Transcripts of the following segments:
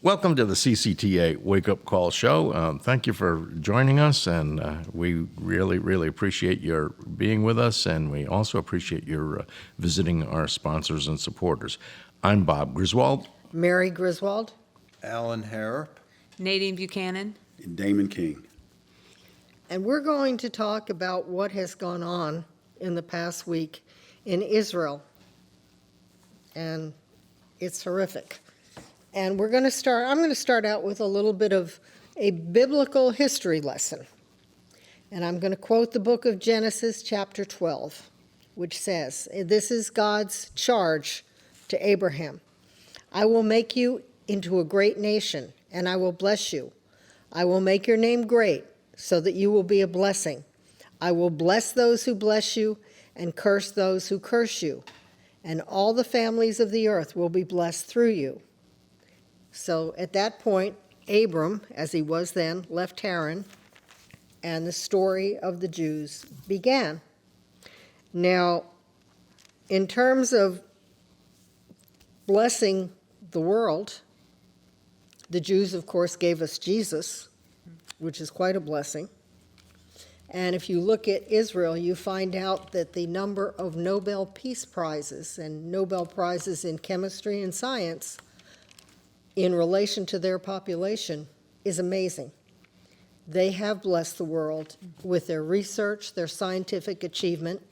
Welcome to the CCTA Wake Up Call Show. Thank you for joining us, and we really appreciate your being with us, and we also appreciate your visiting our sponsors and supporters. I'm Bob Griswold. Mary Griswold. Alan Harrop. Nadine Buchanan. And Damon King. And we're going to talk about what has gone on in the past week in Israel. And it's horrific. And I'm going to start out with a little bit of a biblical history lesson. And I'm going to quote the book of Genesis, chapter 12, which says, this is God's charge to Abraham. I will make you into a great nation, and I will bless you. I will make your name great, so that you will be a blessing. I will bless those who bless you, and curse those who curse you. And all the families of the earth will be blessed through you. So at that point, Abram, as he was then, left Haran, and the story of the Jews began. Now, in terms of blessing the world, the Jews, of course, gave us Jesus, which is quite a blessing. And if you look at Israel, you find out that the number of Nobel Peace Prizes and Nobel Prizes in chemistry and science in relation to their population is amazing. They have blessed the world with their research, their scientific achievement,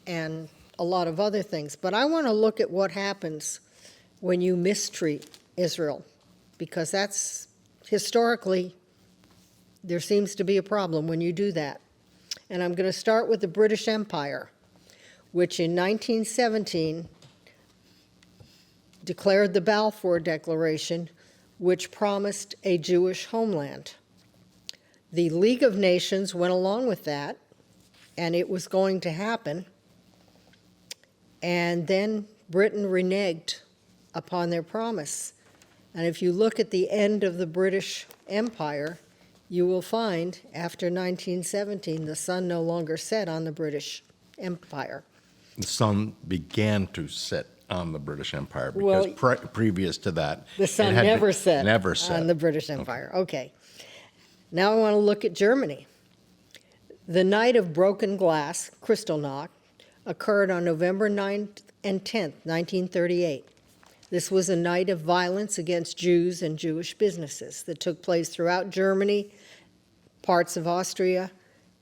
and a lot of other things. But I want to look at what happens when you mistreat Israel, because that's historically, there seems to be a problem when you do that. And I'm going to start with the British Empire, which in 1917 declared the Balfour Declaration, which promised a Jewish homeland. The League of Nations went along with that, and it was going to happen. And then Britain reneged upon their promise. And if you look at the end of the British Empire, you will find, after 1917, the sun no longer set on the British Empire. The sun began to set on the British Empire because previous to that, the sun never set on the British Empire. Okay. Now I want to look at Germany. The Night of Broken Glass, Kristallnacht, occurred on November 9th and 10th, 1938. This was a night of violence against Jews and Jewish businesses that took place throughout Germany, parts of Austria,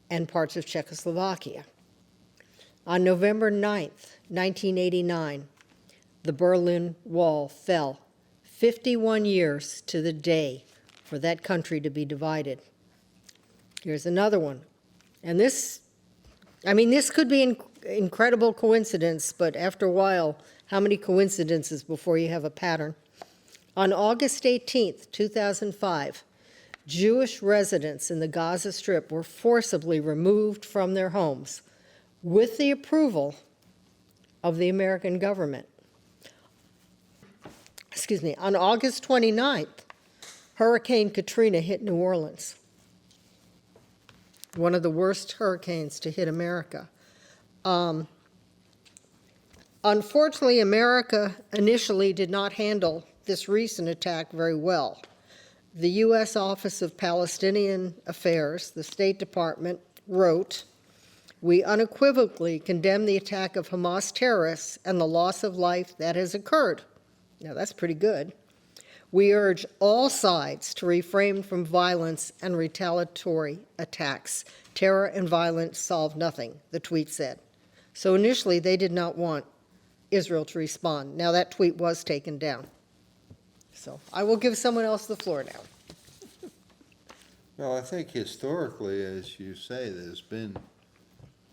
and parts of Czechoslovakia. On November 9th, 1989, the Berlin Wall fell, 51 years to the day for that country to be divided. Here's another one. And this could be an incredible coincidence, but after a while, how many coincidences before you have a pattern? On August 18th, 2005, Jewish residents in the Gaza Strip were forcibly removed from their homes with the approval of the American government. On August 29th, Hurricane Katrina hit New Orleans, one of the worst hurricanes to hit America. Unfortunately, America initially did not handle this recent attack very well. The U.S. Office of Palestinian Affairs, the State Department, wrote, "We unequivocally condemn the attack of Hamas terrorists and the loss of life that has occurred." Now, that's pretty good. "We urge all sides to refrain from violence and retaliatory attacks. Terror and violence solve nothing," the tweet said. So initially, they did not want Israel to respond. Now, that tweet was taken down. So I will give someone else the floor now. Well, I think historically, as you say, there's been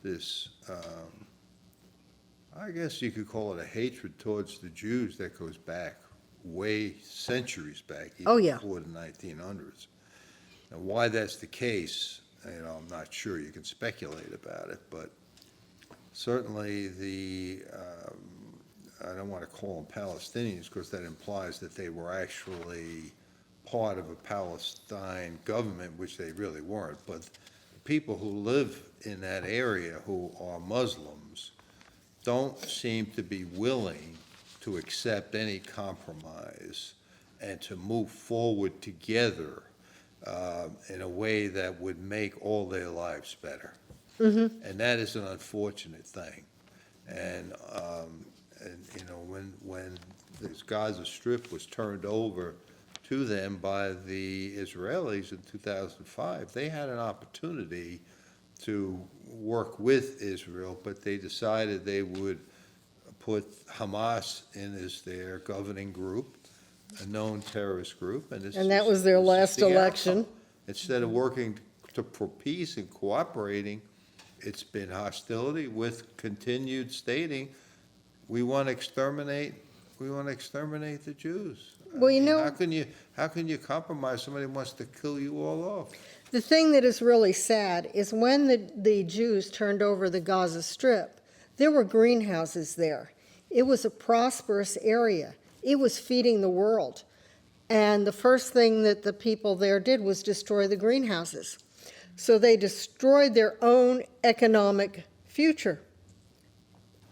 this, I guess you could call it a hatred towards the Jews that goes back way centuries back, even before the 1900s. Now, why that's the case, I'm not sure. You can speculate about it, but certainly I don't want to call them Palestinians because that implies that they were actually part of a Palestine government, which they really weren't. But the people who live in that area who are Muslims don't seem to be willing to accept any compromise and to move forward together in a way that would make all their lives better. And that is an unfortunate thing. And you know, when this Gaza Strip was turned over to them by the Israelis in 2005, they had an opportunity to work with Israel, but they decided they would put Hamas in as their governing group, a known terrorist group. And that was their last election. Instead of working for peace and cooperating, it's been hostility with continued stating, we want to exterminate the Jews. Well, you know, how can you compromise somebody who wants to kill you all off? the thing that is really sad is when the Jews turned over the Gaza Strip, there were greenhouses there. It was a prosperous area. It was feeding the world. And the first thing that the people there did was destroy the greenhouses. So they destroyed their own economic future.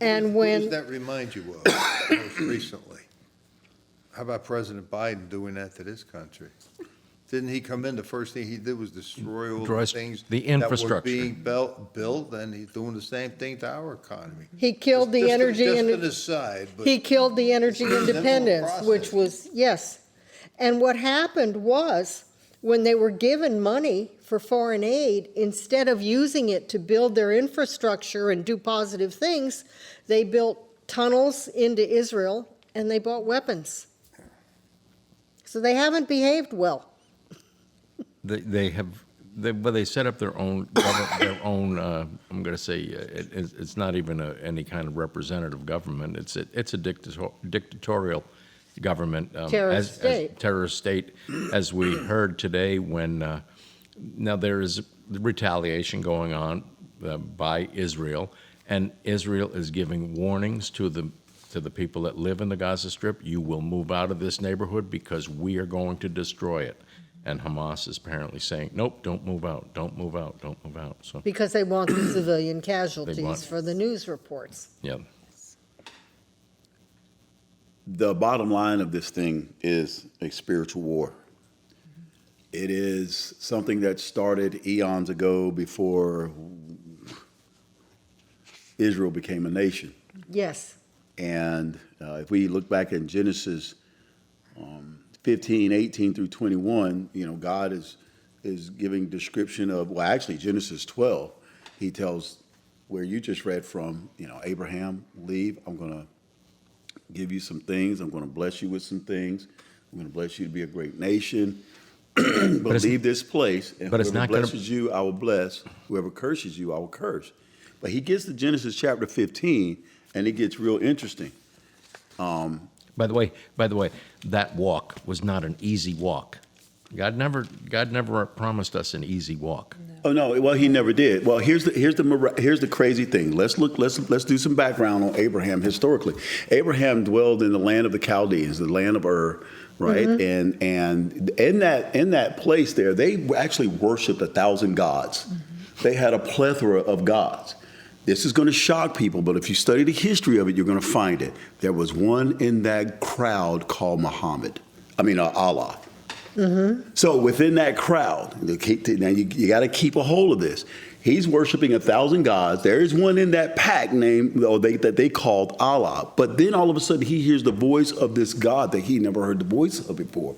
And Who when does that remind you of most recently? How about President Biden doing that to this country? Didn't he come in, the first thing he did was destroy all the things the infrastructure that were being built, and he's doing the same thing to our economy. he killed the energy Just and an aside, but he killed the energy It's a simple independence, which process. was, yes. And what happened was, when they were given money for foreign aid, instead of using it to build their infrastructure and do positive things, they built tunnels into Israel and they bought weapons. So they haven't behaved well. They set up their own, I'm going to say, it's not even any kind of representative government. It's a dictatorial government. Terrorist state. Terrorist state, as we heard today when, now there is retaliation going on by Israel, and Israel is giving warnings to the people that live in the Gaza Strip. You will move out of this neighborhood because we are going to destroy it. And Hamas is apparently saying, nope, don't move out, don't move out, don't move out. So Because they want the civilian casualties for the news reports. yeah, The bottom line of this thing is a spiritual war. It is something that started eons ago before Israel became a nation. Yes. And if we look back in Genesis 15, 18 through 21, you know, God is giving description of, well, actually Genesis 12, he tells where you just read from, you know, Abraham, leave, I'm going to give you some things, I'm going to bless you with some things, I'm going to bless you to be a great nation, but leave this place, and but it's whoever not gonna- blesses you, I will bless, whoever curses you, I will curse. But he gets to Genesis chapter 15, and it gets real interesting. By the way, that walk was not an easy walk. God never promised us an easy walk. Oh no! Well, he never did. Well, here's the crazy thing. Let's do some background on Abraham historically. Abraham dwelled in the land of the Chaldeans, the land of Ur, right? Mm-hmm. And in that place there, they actually worshipped 1,000 gods. Mm-hmm. They had a plethora of gods. This is going to shock people, but if you study the history of it, you're going to find it. There was one in that crowd called Allah. Mm-hmm. So within that crowd, now you got to keep a hold of this. He's worshiping 1,000 gods. There is one in that pack that they called Allah. But then all of a sudden he hears the voice of this God that he never heard the voice of before.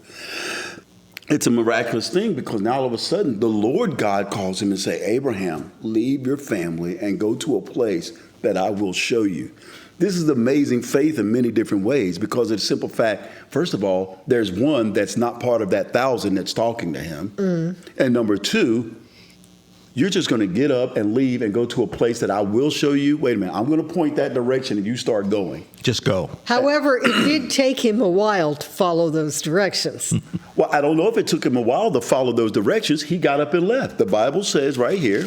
It's a miraculous thing because now all of a sudden the Lord God calls him and say, Abraham, leave your family and go to a place that I will show you. This is amazing faith in many different ways because of the simple fact, first of all, there's one that's not part of that 1,000 that's talking to him. Mm. And number two, you're just going to get up and leave and go to a place that I will show you. Wait a minute, I'm going to point that direction and you start going. Just go. However, it did take him a while to follow those directions. Well, I don't know if it took him a while to follow those directions. He got up and left. The Bible says right here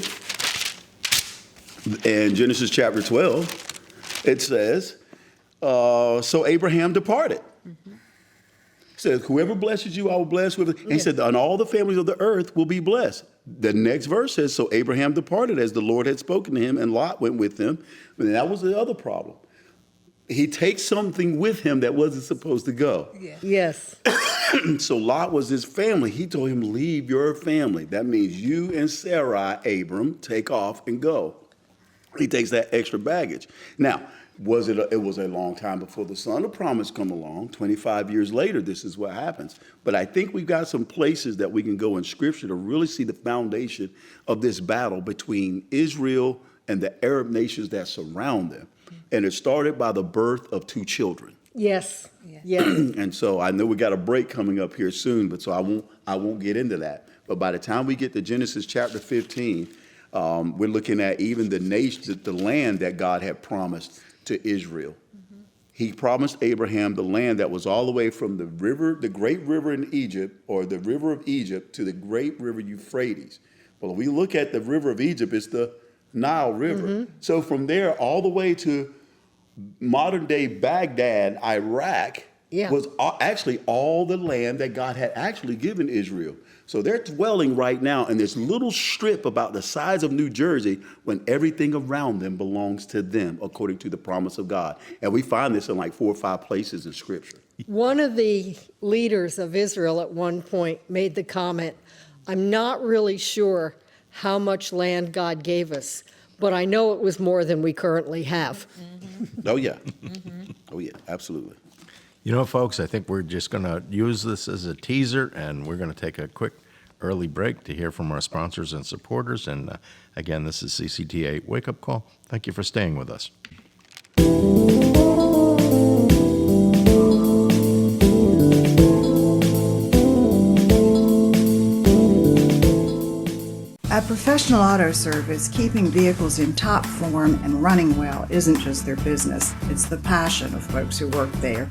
in Genesis chapter 12, it says, so Abraham departed. Mm-hmm. It says, whoever blesses you, I will bless with. And he said, and all the families of the earth will be blessed. The next verse says, so Abraham departed as the Lord had spoken to him, and Lot went with him. And that was the other problem. He takes something with him that wasn't supposed to go. Yes. So Lot was his family. He told him, leave your family. That means you and Sarai, Abram, take off and go. He takes that extra baggage. Now, it was a long time before the son of promise come along. 25 years later, this is what happens. But I think we've got some places that we can go in Scripture to really see the foundation of this battle between Israel and the Arab nations that surround them. And it started by the birth of 2 children. Yes. Yes. And so I know we got a break coming up here soon, but so I won't get into that. But by the time we get to Genesis chapter 15, we're looking at even the nation, the land that God had promised to Israel. Mm-hmm. He promised Abraham the land that was all the way from the river, the great river in Egypt, or the river of Egypt, to the great river Euphrates. Well, if we look at the river of Egypt, it's the Nile River. Mm-hmm. So from there all the way to modern day Baghdad, Iraq, was actually all the land that God had actually given Israel. So they're dwelling right now in this little strip about the size of New Jersey when everything around them belongs to them, according to the promise of God. And we find this in like 4 or 5 places in Scripture. One of the leaders of Israel at one point made the comment, I'm not really sure how much land God gave us, but I know it was more than we currently have. Mm-hmm. Oh, yeah. Mm-hmm. Oh, yeah, absolutely. You know, folks, I think we're just going to use this as a teaser, and we're going to take a quick early break to hear from our sponsors and supporters. And again, this is CCTA Wake Up Call. Thank you for staying with us. At Professional Auto Service, keeping vehicles in top form and running well isn't just their business, it's the passion of folks who work there.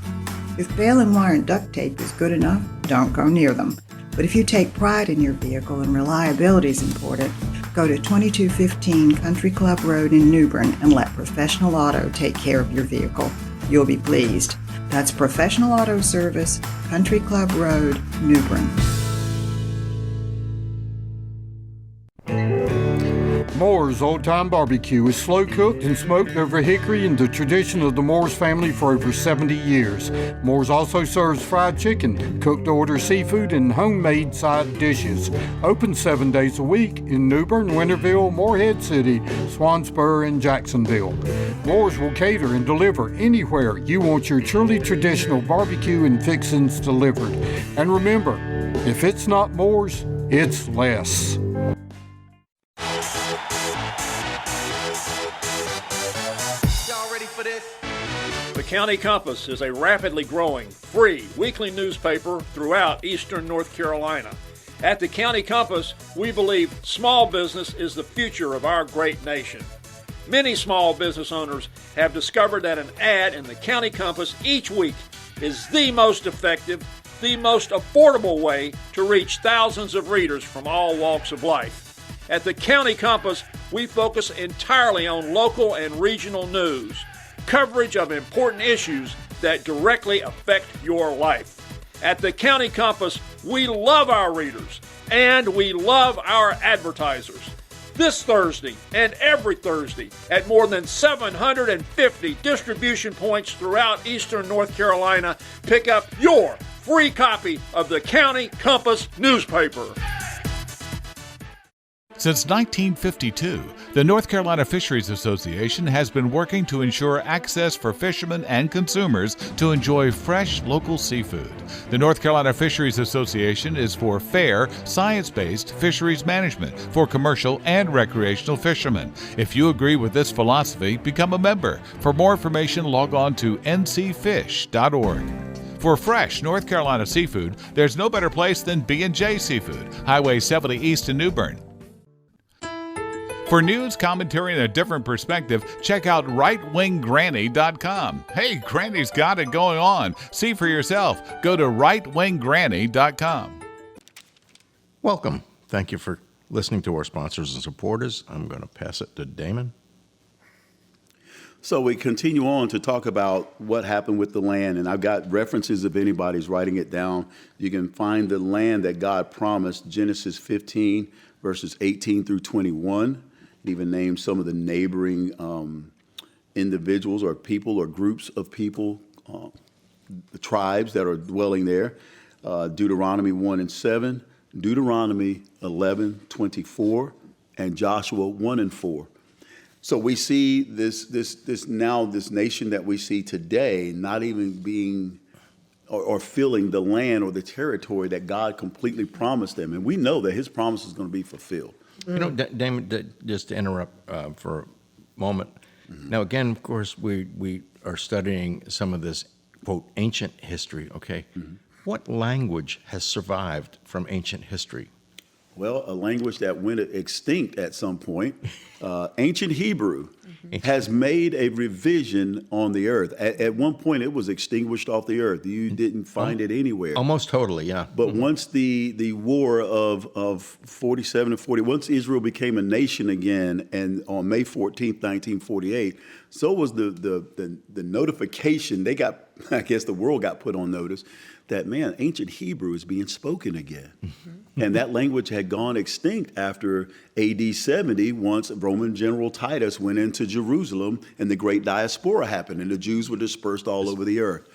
If baling wire and duct tape is good enough, don't go near them. But if you take pride in your vehicle and reliability is important, go to 2215 Country Club Road in New Bern and let Professional Auto take care of your vehicle. You'll be pleased. That's Professional Auto Service, Country Club Road, New Bern. Moore's Old Time Barbecue is slow cooked and smoked over hickory in the tradition of the Moore's family for over 70 years. Moore's also serves fried chicken, cooked to order seafood, and homemade side dishes. Open 7 days a week in New Bern, Winterville, Morehead City, Swansboro, and Jacksonville. Moore's will cater and deliver anywhere you want your truly traditional barbecue and fixings delivered. And remember, if it's not Moore's, it's less. The County Compass is a rapidly growing, free weekly newspaper throughout eastern North Carolina. At the County Compass, we believe small business is the future of our great nation. Many small business owners have discovered that an ad in the County Compass each week is the most effective, the most affordable way to reach thousands of readers from all walks of life. At the County Compass, we focus entirely on local and regional news, coverage of important issues that directly affect your life. At the County Compass, we love our readers and we love our advertisers. This Thursday and every Thursday at more than 750 distribution points throughout eastern North Carolina, pick up your free copy of the County Compass newspaper. Since 1952, the North Carolina Fisheries Association has been working to ensure access for fishermen and consumers to enjoy fresh local seafood. The North Carolina Fisheries Association is for fair, science-based fisheries management for commercial and recreational fishermen. If you agree with this philosophy, become a member. For more information, log on to ncfish.org. For fresh North Carolina seafood, there's no better place than B&J Seafood, Highway 70 East in New Bern. For news, commentary, and a different perspective, check out rightwinggranny.com. Hey, Granny's got it going on. See for yourself. Go to rightwinggranny.com. Welcome. Thank you for listening to our sponsors and supporters. I'm going to pass it to Damon. So we continue on to talk about what happened with the land, and I've got references if anybody's writing it down. You can find the land that God promised, Genesis 15, verses 18 through 21. It even names some of the neighboring individuals or people or groups of people, the tribes that are dwelling there. Deuteronomy 1:7, Deuteronomy 11:24, and Joshua 1:4. So we see this nation that we see today not even being or filling the land or the territory that God completely promised them. And we know that his promise is going to be fulfilled. You know, Damon, just to interrupt for a moment. Now, again, of course, we are studying some of this, quote, ancient history, okay? What language has survived from ancient history? Well, a language that went extinct at some point, ancient Hebrew, has made a revision on the earth. At one point, it was extinguished off the earth. You didn't find it anywhere. Almost totally, yeah. But once the war of 47 and 40, once Israel became a nation again, and on May 14th, 1948, so was the notification. They got, I guess the world got put on notice that, man, ancient Hebrew is being spoken again. And that language had gone extinct after AD 70, once Roman General Titus went into Jerusalem and the great diaspora happened and the Jews were dispersed all over the earth.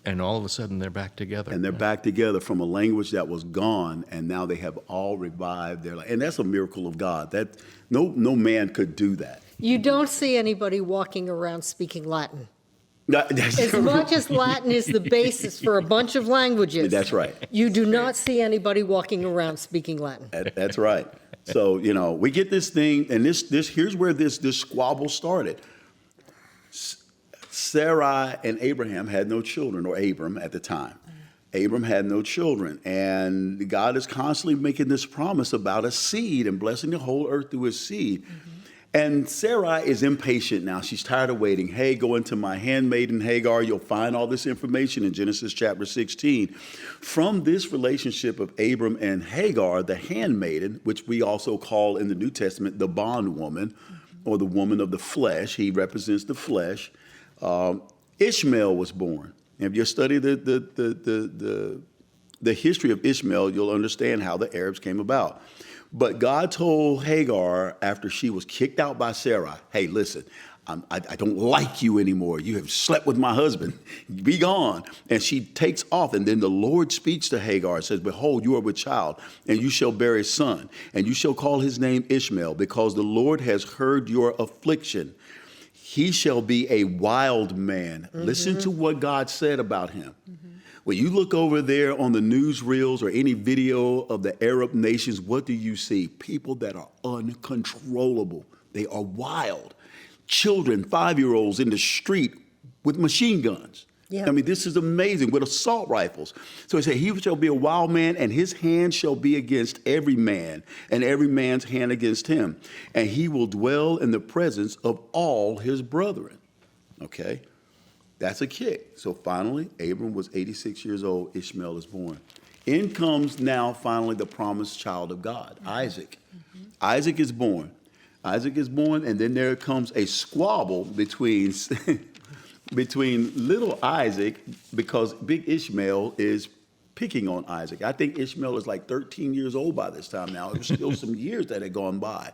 And all of a sudden they're back together. And they're back together from a language that was gone, and now they have all revived their life. And that's a miracle of God. That no man could do that. You don't see anybody walking around speaking Latin. That's As much as Latin is the basis for a bunch of languages. That's right. You do not see anybody walking around speaking Latin. That's right. So, you know, we get this thing, and this here's where this squabble started. Sarai and Abraham had no children, or Abram at the time. Abram had no children, and God is constantly making this promise about a seed and blessing the whole earth through his seed. And Sarai is impatient now. She's tired of waiting. Hey, go into my handmaiden Hagar. You'll find all this information in Genesis chapter 16. From this relationship of Abram and Hagar, the handmaiden, which we also call in the New Testament the bondwoman, or the woman of the flesh, he represents the flesh, Ishmael was born. And if you study the history of Ishmael, you'll understand how the Arabs came about. But God told Hagar after she was kicked out by Sarai, hey, listen, I don't like you anymore. You have slept with my husband. Be gone. And she takes off. And then the Lord speaks to Hagar and says, behold, you are with child, and you shall bear a son, and you shall call his name Ishmael, because the Lord has heard your affliction. He shall be a wild man. Listen to what God said about him. When you look over there on the newsreels or any video of the Arab nations, what do you see? People that are uncontrollable. They are wild. Children, 5-year-olds in the street with machine guns. Yeah. I mean, this is amazing, with assault rifles. So he said, he shall be a wild man, and his hand shall be against every man, and every man's hand against him. And he will dwell in the presence of all his brethren. Okay? That's a kick. So finally, Abram was 86 years old. Ishmael is born. In comes now finally the promised child of God, Isaac. Isaac is born. Isaac is born, and then there comes a squabble between little Isaac, because big Ishmael is picking on Isaac. I think Ishmael is like 13 years old by this time now. It was still some years that had gone by.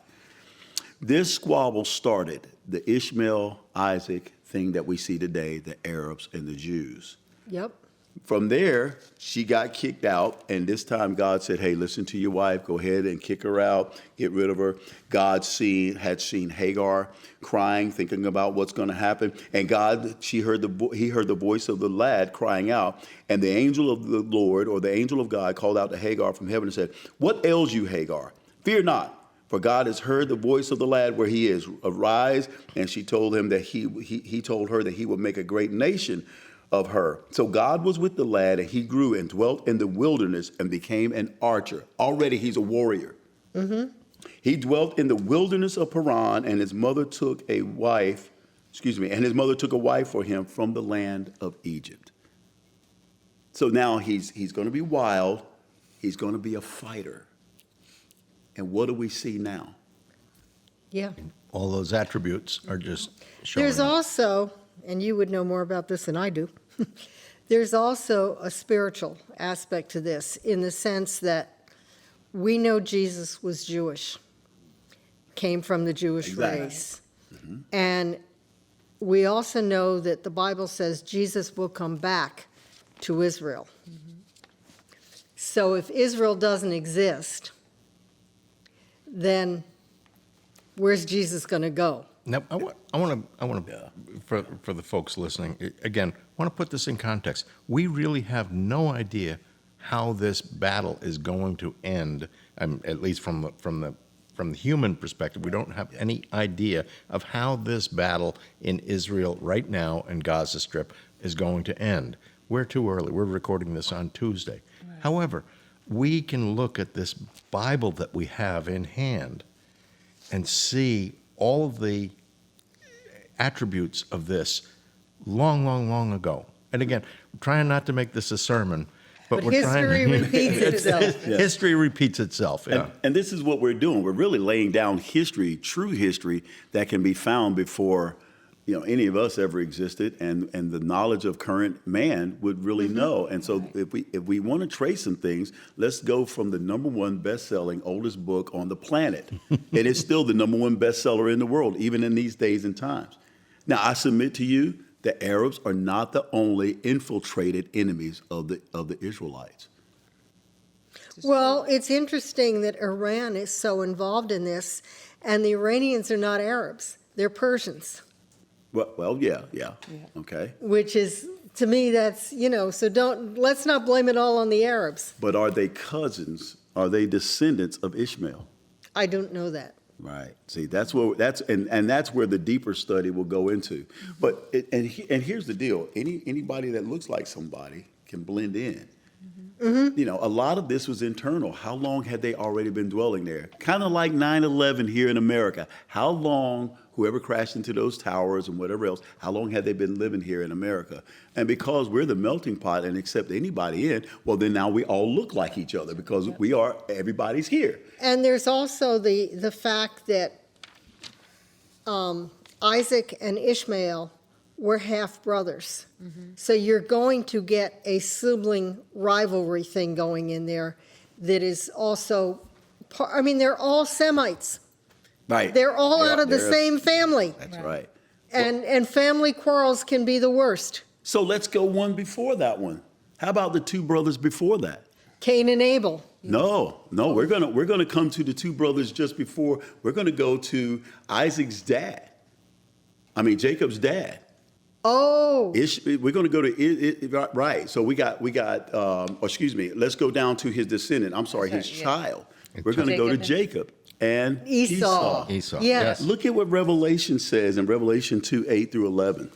This squabble started the Ishmael-Isaac thing that we see today, the Arabs and the Jews. Yep. From there, she got kicked out, and this time God said, hey, listen to your wife, go ahead and kick her out, get rid of her. God had seen Hagar crying, thinking about what's going to happen, and he heard the voice of the lad crying out, and the angel of the Lord, or the angel of God, called out to Hagar from heaven and said, what ails you, Hagar? Fear not. For God has heard the voice of the lad where he is. Arise. And she told him that he told her that he would make a great nation of her. So God was with the lad, and he grew and dwelt in the wilderness and became an archer. Already he's a warrior. He dwelt in the wilderness of Paran, and his mother took a wife for him from the land of Egypt. So now he's going to be wild. He's going to be a fighter. And what do we see now? Yeah. All those attributes are just showing There's up. also, and you would know more about this than I do, there's also a spiritual aspect to this, in the sense that we know Jesus was Jewish, came from the Jewish race. And we also know that the Bible says Jesus will come back to Israel. So if Israel doesn't exist, then where's Jesus going to go? Now, I want to, for the folks listening, again, want to put this in context. We really have no idea how this battle is going to end, at least from the human perspective. We don't have any idea of how this battle in Israel right now in Gaza Strip is going to end. We're too early. We're recording this on Tuesday. Right. However, we can look at this Bible that we have in hand and see all of the attributes of this long ago. And again, I'm trying not to make this a sermon, but we're history trying. Repeats itself. History repeats itself. Yeah. And this is what we're doing. We're really laying down history, true history that can be found before any of us ever existed, and the knowledge of current man would really know. And so if we want to trace some things, let's go from the #1 best-selling oldest book on the planet. And it's still the #1 bestseller in the world, even in these days and times. Now, I submit to you, the Arabs are not the only infiltrated enemies of the Israelites. Well, it's interesting that Iran is so involved in this, and the Iranians are not Arabs. They're Persians. Well, yeah, okay. Which is, to me, that's, so let's not blame it all on the Arabs. But are they cousins? Are they descendants of Ishmael? I don't know that. Right. See, that's where the deeper study will go into. But and here's the deal: anybody that looks like somebody can blend in. Mm-hmm. A lot of this was internal. How long had they already been dwelling there? Kind of like 9/11 here in America. How long, whoever crashed into those towers and whatever else, how long had they been living here in America? And because we're the melting pot and accept anybody in, well, then now we all look like each other because everybody's here. And there's also the fact that Isaac and Ishmael were half brothers. Mm-hmm. So you're going to get a sibling rivalry thing going in there that is also, they're all Semites. Right. They're all out of the same family. That's right. And family quarrels can be the worst. So let's go one before that one. How about the two brothers before that? Cain and Abel. No, we're gonna come to the two brothers just before. We're gonna go to Jacob's dad. Oh. We're going to go to right. So we got. Let's go down to his descendant. I'm sorry, his child. We're going to go to Jacob and Esau. Yes. Look at what Revelation says in Revelation 2:8-11.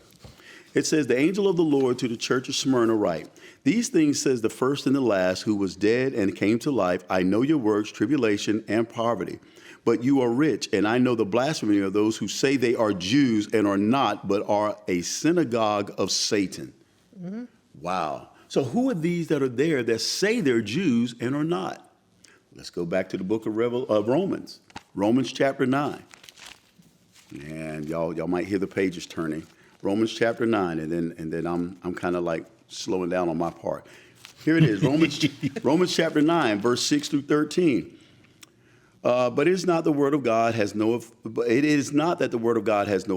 It says, "The angel of the Lord to the church of Smyrna write, these things says the first and the last, who was dead and came to life. I know your works, tribulation, and poverty. But you are rich, and I know the blasphemy of those who say they are Jews and are not, but are a synagogue of Satan." Mm-hmm. Wow. So who are these that are there that say they're Jews and are not? Let's go back to the book of Romans. Romans chapter 9. And y'all might hear the pages turning. Romans chapter 9, and then I'm kind of like slowing down on my part. Here it is, Romans chapter 9, verse 6-13. But it is not that the word of God has no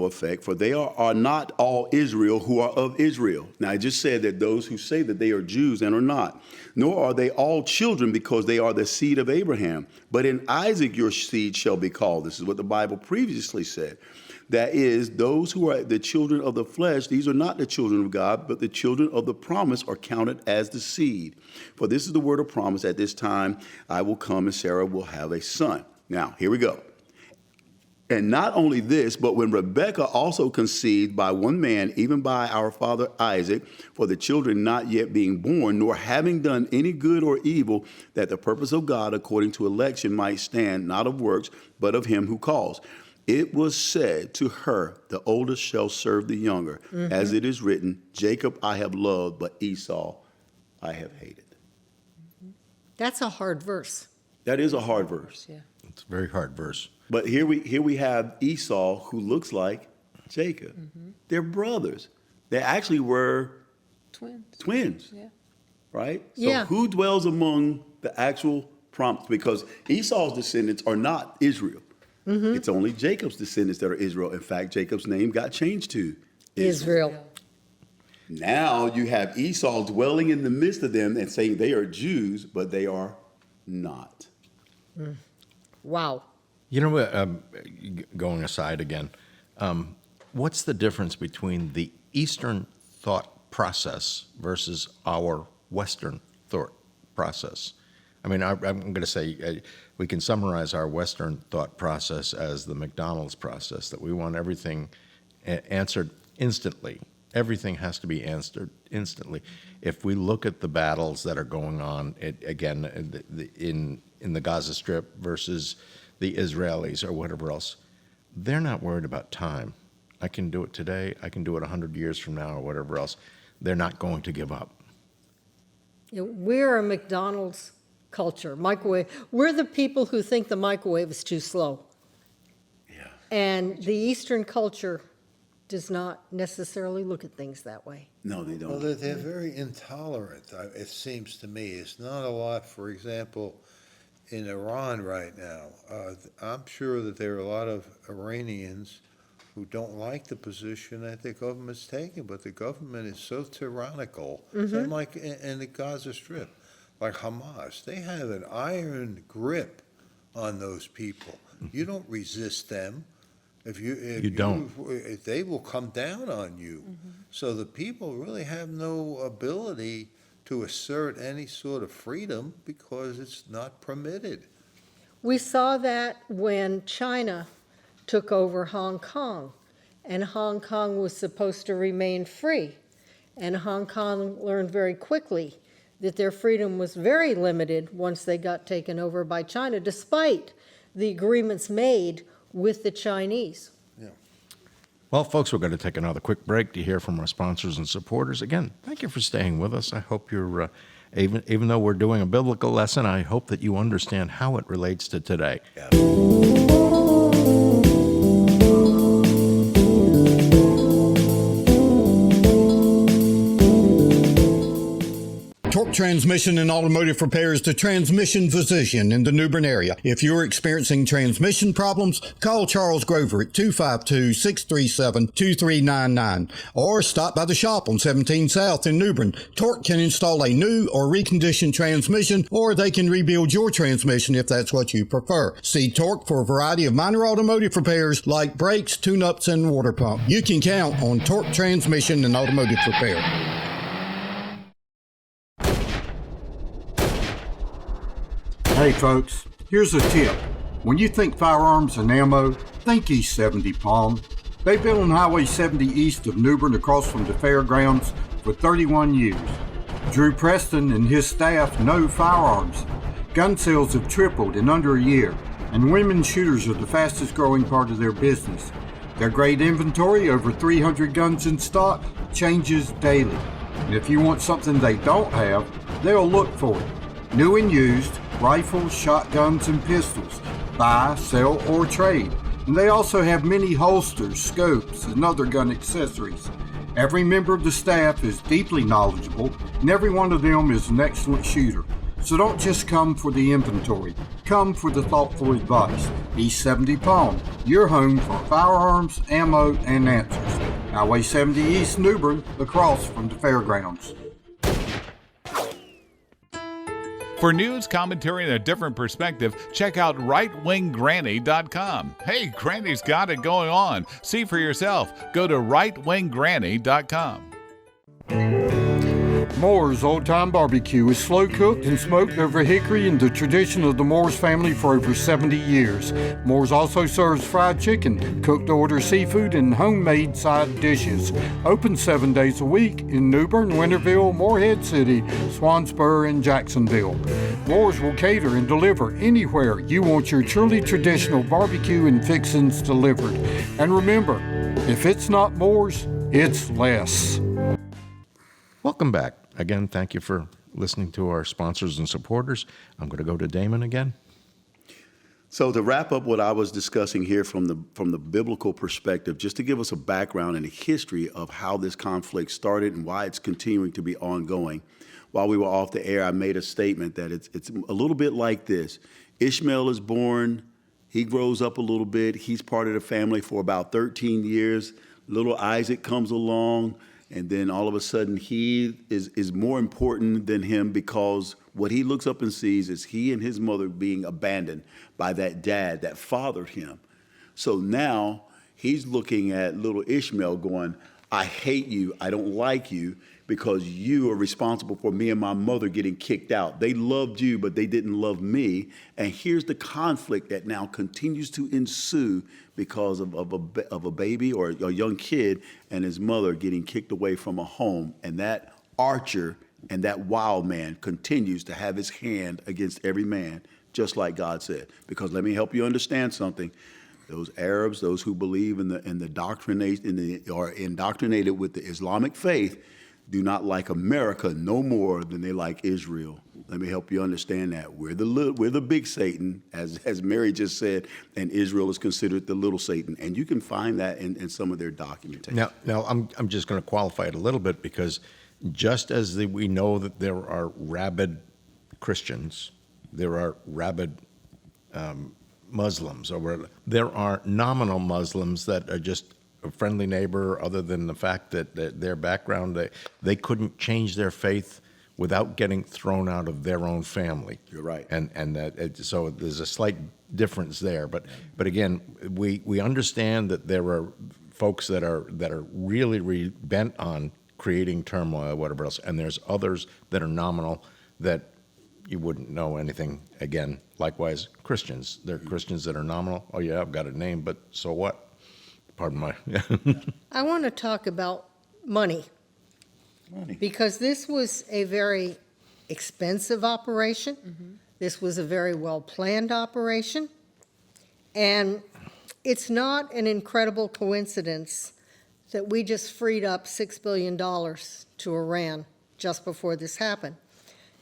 effect, for they are not all Israel who are of Israel. Now I just said that those who say that they are Jews and are not, nor are they all children, because they are the seed of Abraham. But in Isaac your seed shall be called. This is what the Bible previously said. That is, those who are the children of the flesh, these are not the children of God, but the children of the promise are counted as the seed. For this is the word of promise: at this time I will come and Sarah will have a son. Now, here we go. And not only this, but when Rebekah also conceived by one man, even by our father Isaac, for the children not yet being born, nor having done any good or evil, that the purpose of God according to election might stand, not of works, but of him who calls. It was said to her, the oldest shall serve the younger, mm-hmm. as it is written, Jacob I have loved, but Esau I have hated. That's a hard verse. That is a hard verse. Yeah. It's a very hard verse. But here we have Esau, who looks like Jacob. Mm-hmm. They're brothers. They actually were twins. Yeah. Right? So who dwells among the actual promise? Because Esau's descendants are not Israel. Mm-hmm. It's only Jacob's descendants that are Israel. In fact, Jacob's name got changed to Israel. Now you have Esau dwelling in the midst of them and saying they are Jews, but they are not. Wow. You know, going aside again, what's the difference between the Eastern thought process versus our Western thought process? I mean, I'm going to say we can summarize our Western thought process as the McDonald's process, that we want everything answered instantly. Everything has to be answered instantly. If we look at the battles that are going on, in the Gaza Strip versus the Israelis or whatever else, they're not worried about time. I can do it today, I can do it 100 years from now or whatever else. They're not going to give up. We're a McDonald's culture, microwave. We're the people who think the microwave is too slow. Yeah. And the Eastern culture does not necessarily look at things that way. No, they don't. Well, they're very intolerant, it seems to me. It's not a lot, for example, in Iran right now. I'm sure that there are a lot of Iranians who don't like the position that the government's taking, but the government is so tyrannical. And like in the Gaza Strip, like Hamas, they have an iron grip on those people. You don't resist them. If they will come down on you. So the people really have no ability to assert any sort of freedom because it's not permitted. We saw that when China took over Hong Kong, and Hong Kong was supposed to remain free. And Hong Kong learned very quickly that their freedom was very limited once they got taken over by China, despite the agreements made with the Chinese. Well, folks, we're going to take another quick break to hear from our sponsors and supporters. Again, thank you for staying with us. I hope you're, even though we're doing a biblical lesson, I hope that you understand how it relates to today. Torque Transmission and Automotive Repair is the transmission physician in the New Bern area. If you're experiencing transmission problems, call Charles Grover at 252-637-2399 or stop by the shop on 17 South in New Bern. Torque can install a new or reconditioned transmission, or they can rebuild your transmission if that's what you prefer. See Torque for a variety of minor automotive repairs like brakes, tune-ups, and water pump. You can count on Torque Transmission and Automotive Repair. Hey folks, here's a tip. When you think firearms and ammo, think East 70 Palm. They've been on Highway 70 east of New Bern across from the fairgrounds for 31 years. Drew Preston and his staff know firearms. Gun sales have tripled in under a year, and women shooters are the fastest growing part of their business. Their great inventory, over 300 guns in stock, changes daily. And if you want something they don't have, they'll look for it. New and used, rifles, shotguns, and pistols. Buy, sell, or trade. And they also have many holsters, scopes, and other gun accessories. Every member of the staff is deeply knowledgeable, and every one of them is an excellent shooter. So don't just come for the inventory. Come for the thoughtful advice. East 70 Palm, your home for firearms, ammo, and answers. Highway 70 East, New Bern, across from the fairgrounds. For news, commentary, and a different perspective, check out rightwinggranny.com. Hey, Granny's got it going on. See for yourself. Go to rightwinggranny.com. Moore's Old Time Barbecue is slow cooked and smoked over hickory in the tradition of the Moore's family for over 70 years. Moore's also serves fried chicken, cooked to order seafood, and homemade side dishes. Open 7 days a week in New Bern, Winterville, Morehead City, Swansboro, and Jacksonville. Moore's will cater and deliver anywhere you want your truly traditional barbecue and fixings delivered. And remember, if it's not Moore's, it's less. Welcome back. Again, thank you for listening to our sponsors and supporters. I'm going to go to Damon again. So to wrap up what I was discussing here from the biblical perspective, just to give us a background and a history of how this conflict started and why it's continuing to be ongoing. While we were off the air, I made a statement that it's a little bit like this. Ishmael is born. He grows up a little bit. He's part of the family for about 13 years. Little Isaac comes along. And then all of a sudden, he is more important than him, because what he looks up and sees is he and his mother being abandoned by that dad that fathered him. So now he's looking at little Ishmael going, I hate you, I don't like you, because you are responsible for me and my mother getting kicked out. They loved you, but they didn't love me. And here's the conflict that now continues to ensue because of a baby or a young kid and his mother getting kicked away from a home. And that archer and that wild man continues to have his hand against every man, just like God said. Because let me help you understand something. Those Arabs, those who believe in the doctrination, are indoctrinated with the Islamic faith, do not like America no more than they like Israel. Let me help you understand that. We're the big Satan, as Mary just said, and Israel is considered the little Satan. And you can find that in some of their documentation. Now I'm just going to qualify it a little bit, because just as we know that there are rabid Christians, there are rabid Muslims, or there are nominal Muslims that are just a friendly neighbor, other than the fact that their background, they couldn't change their faith without getting thrown out of their own family. You're right. So there's a slight difference there. But again, we understand that there are folks that are really bent on creating turmoil, whatever else, and there's others that are nominal that you wouldn't know anything. Again, likewise, Christians. There are Christians that are nominal. Oh yeah, I've got a name, but so what? Pardon my. I want to talk about money. Because this was a very expensive operation. Mm-hmm. This was a very well-planned operation. And it's not an incredible coincidence that we just freed up $6 billion to Iran just before this happened.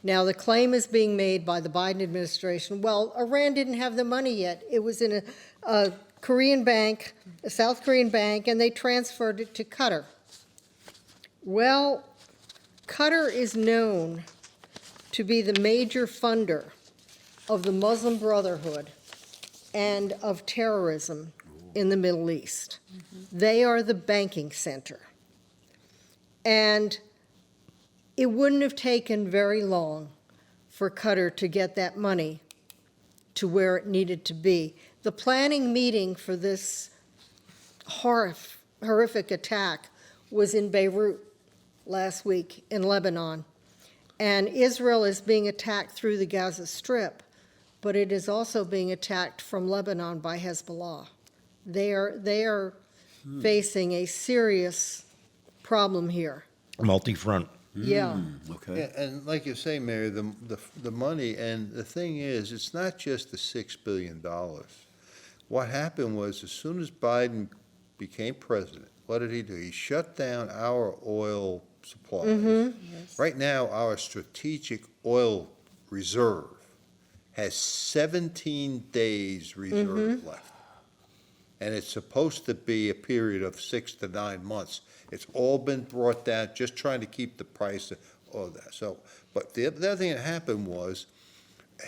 Now, the claim is being made by the Biden administration, well, Iran didn't have the money yet. It was in a Korean bank, a South Korean bank, and they transferred it to Qatar. Well, Qatar is known to be the major funder of the Muslim Brotherhood and of terrorism in the Middle East. Mm-hmm. They are the banking center. And it wouldn't have taken very long for Qatar to get that money to where it needed to be. The planning meeting for this horrific attack was in Beirut last week, in Lebanon. And Israel is being attacked through the Gaza Strip, but it is also being attacked from Lebanon by Hezbollah. They are facing a serious problem here. Multi-front. Yeah. Okay. Yeah, and like you say, Mary, the money, and the thing is, it's not just the $6 billion. What happened was, as soon as Biden became president, what did he do? He shut down our oil supplies. Mm-hmm. Yes. Right now, our strategic oil reserve has 17 days reserve left. And it's supposed to be a period of 6 to 9 months. It's all been brought down, just trying to keep the price of all that. So, but the other thing that happened was,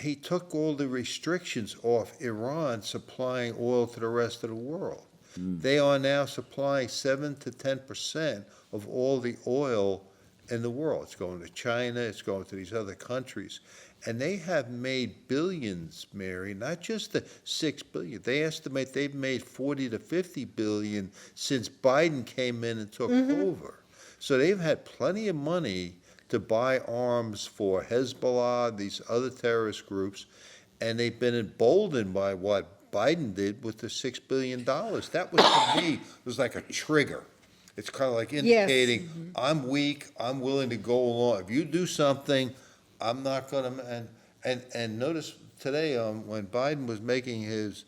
he took all the restrictions off Iran supplying oil to the rest of the world. They are now supplying 7 to 10% of all the oil in the world. It's going to China, it's going to these other countries. And they have made billions, Mary, not just the $6 billion. They estimate they've made 40 to 50 billion since Biden came in and took over. So they've had plenty of money to buy arms for Hezbollah, these other terrorist groups, and they've been emboldened by what Biden did with the $6 billion. That was, to me, was like a trigger. It's kind of like indicating, I'm weak, I'm willing to go along. If you do something, I'm not going to, and notice today, when Biden was making his,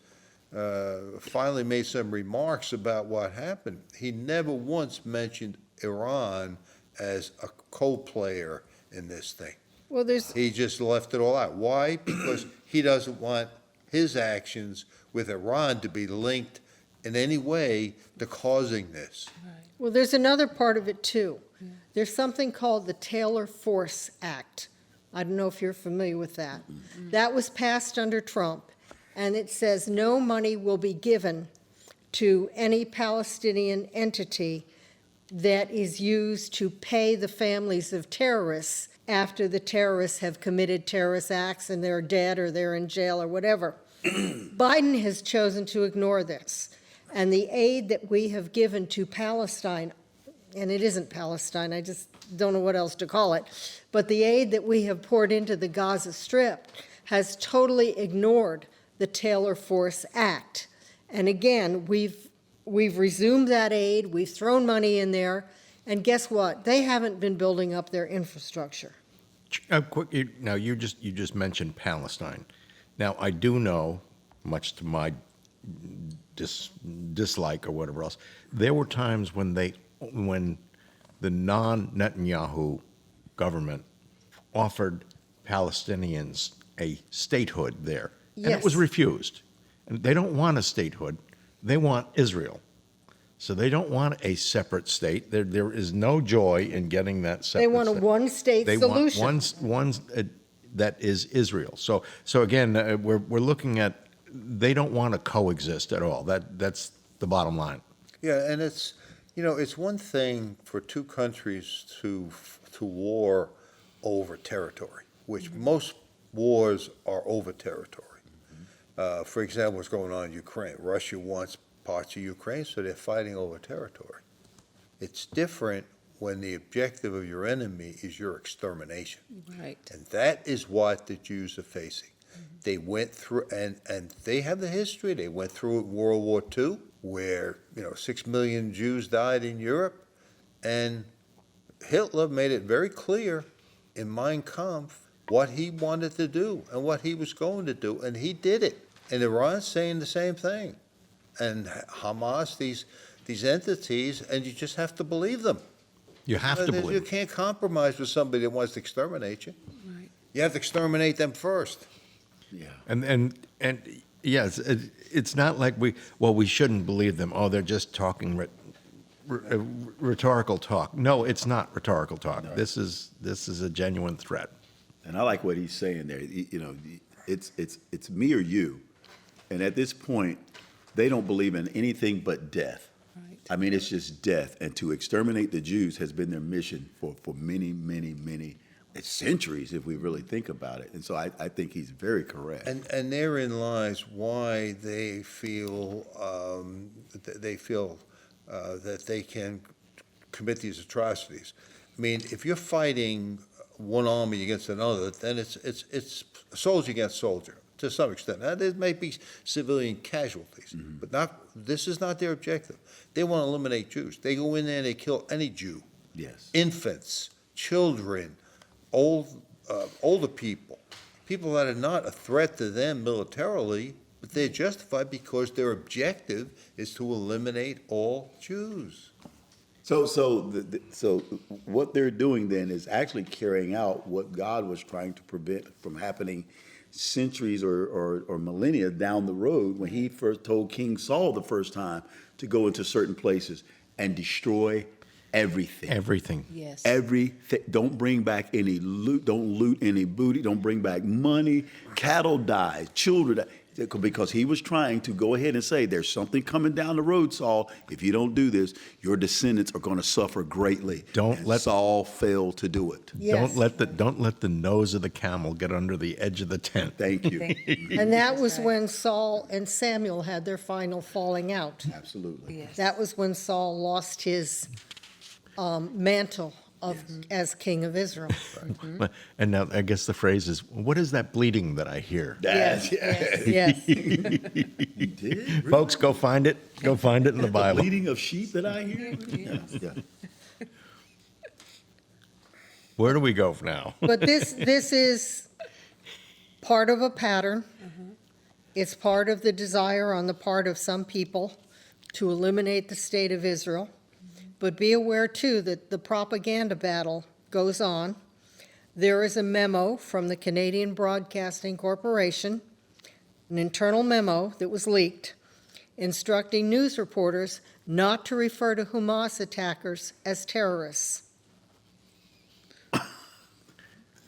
finally made some remarks about what happened, he never once mentioned Iran as a co-player in this thing. Well, he just left it all out. Why? Because he doesn't want his actions with Iran to be linked in any way to causing this. Well, there's another part of it, too. There's something called the Taylor Force Act. I don't know if you're familiar with that. That was passed under Trump, and it says no money will be given to any Palestinian entity that is used to pay the families of terrorists after the terrorists have committed terrorist acts and they're dead or they're in jail or whatever. Biden has chosen to ignore this. And the aid that we have given to Palestine, and it isn't Palestine, I just don't know what else to call it, but the aid that we have poured into the Gaza Strip has totally ignored the Taylor Force Act. And again, we've resumed that aid, we've thrown money in there, and guess what? They haven't been building up their infrastructure. Now, you just mentioned Palestine. Now, I do know, much to my dislike or whatever else, there were times when the non-Netanyahu government offered Palestinians a statehood there, and it was Yes. refused. And they don't want a statehood; they want Israel. So they don't want a separate state. There is no joy in getting that separate. They want a state. one-state They solution. want one that is Israel. So again, we're looking at, they don't want to coexist at all. That's the bottom line. Yeah, and it's, it's one thing for two countries to war over territory, which most wars are over territory. For example, what's going on in Ukraine. Russia wants parts of Ukraine, so they're fighting over territory. It's different when the objective of your enemy is your extermination. Right. And that is what the Jews are facing. They went through, and they have the history, they went through it in World War II, where, 6 million Jews died in Europe, and Hitler made it very clear in Mein Kampf what he wanted to do and what he was going to do, and he did it. And Iran's saying the same thing. And Hamas, these entities, and you just have to believe them. You have to You believe. can't compromise with somebody that wants to exterminate you. Right. You have to exterminate them first. Yeah. And yes, it's not like we shouldn't believe them. Oh, they're just talking rhetorical talk. No, it's not rhetorical talk. No. This is a genuine threat. And I like what he's saying there. It's me or you. And at this point, they don't believe in anything but death. Right. I mean, it's just death. And to exterminate the Jews has been their mission for many, many, many centuries, if we really think about it. And so I think he's very correct. And therein lies why they feel that they can commit these atrocities. I mean, if you're fighting one army against another, then it's soldier against soldier to some extent. Now, there may be civilian casualties, but this is not their objective. They want to eliminate Jews. They go in there and they kill any Jew. Yes. Infants, children, older people that are not a threat to them militarily, but they're justified because their objective is to eliminate all Jews. So what they're doing then is actually carrying out what God was trying to prevent from happening centuries or millennia down the road when he first told King Saul the first time to go into certain places and destroy everything. Everything. Yes. Everything. Don't bring back any loot. Don't loot any booty. Don't bring back money. Cattle die. Children die. Because he was trying to go ahead and say, there's something coming down the road, Saul. If you don't do this, your descendants are going to suffer greatly. Saul failed to do it. Yes. Don't let the nose of the camel get under the edge of the tent. Thank you. And that was when Saul and Samuel had their final falling out. Absolutely. Yes. That was when Saul lost his mantle as king of Israel. And now I guess the phrase is, what is that bleating that I hear? Yes, yes. You did? Folks, go find it. Go find it in the Bible. Bleating of sheep that I hear? Yeah. Where do we go now? But this is part of a pattern. It's part of the desire on the part of some people to eliminate the state of Israel. But be aware, too, that the propaganda battle goes on. There is a memo from the Canadian Broadcasting Corporation, an internal memo that was leaked, instructing news reporters not to refer to Hamas attackers as terrorists.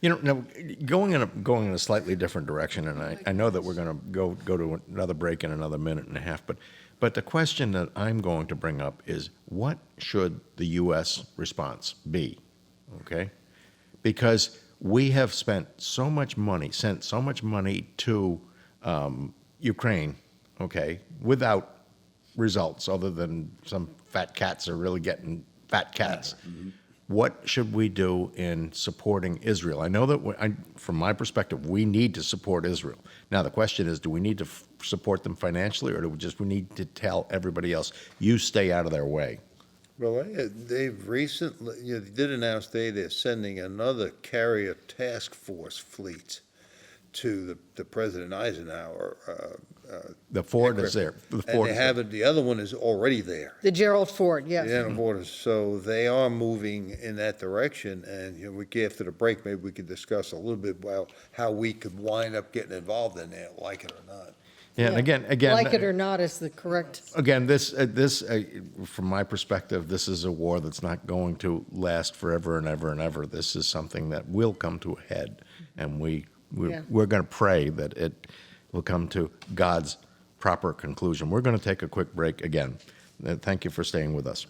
Now, going in a slightly different direction, and I know that we're going to go to another break in another minute and a half, but the question that I'm going to bring up is, what should the U.S. response be? Okay? Because we have spent so much money, sent so much money to Ukraine, okay, without results other than some fat cats are really getting fat cats. Mm-hmm. What should we do in supporting Israel? I know that, from my perspective, we need to support Israel. Now, the question is, do we need to support them financially, or do we need to tell everybody else, you stay out of their way? Well, they've recently, they did announce they're sending another carrier task force fleet to the President Eisenhower. The Ford is there. The other one is already there. The Gerald Ford, yes. Yeah, so they are moving in that direction, and after the break, maybe we could discuss a little bit about how we could wind up getting involved in that, like it or not. Yeah, and again, like it or not is the correct. Again, this from my perspective, this is a war that's not going to last forever and ever and ever. This is something that will come to a head, and we're going to pray that it will come to God's proper conclusion. We're going to take a quick break again. Thank you for staying with us.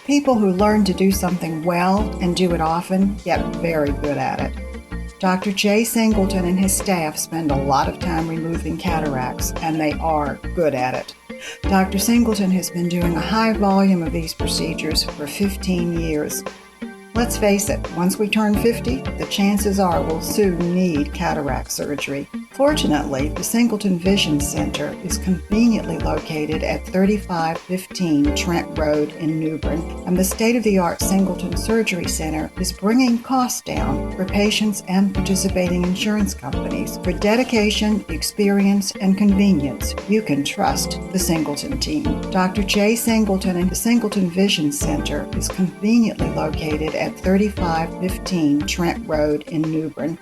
People who learn to do something well and do it often get very good at it. Dr. Jay Singleton and his staff spend a lot of time removing cataracts, and they are good at it. Dr. Singleton has been doing a high volume of these procedures for 15 years. Let's face it, once we turn 50, the chances are we'll soon need cataract surgery. Fortunately, the Singleton Vision Center is conveniently located at 3515 Trent Road in New Bern, and the state-of-the-art Singleton Surgery Center is bringing costs down for patients and participating insurance companies. For dedication, experience, and convenience, you can trust the Singleton team. Dr. Jay Singleton and the Singleton Vision Center is conveniently located at 3515 Trent Road in New Bern.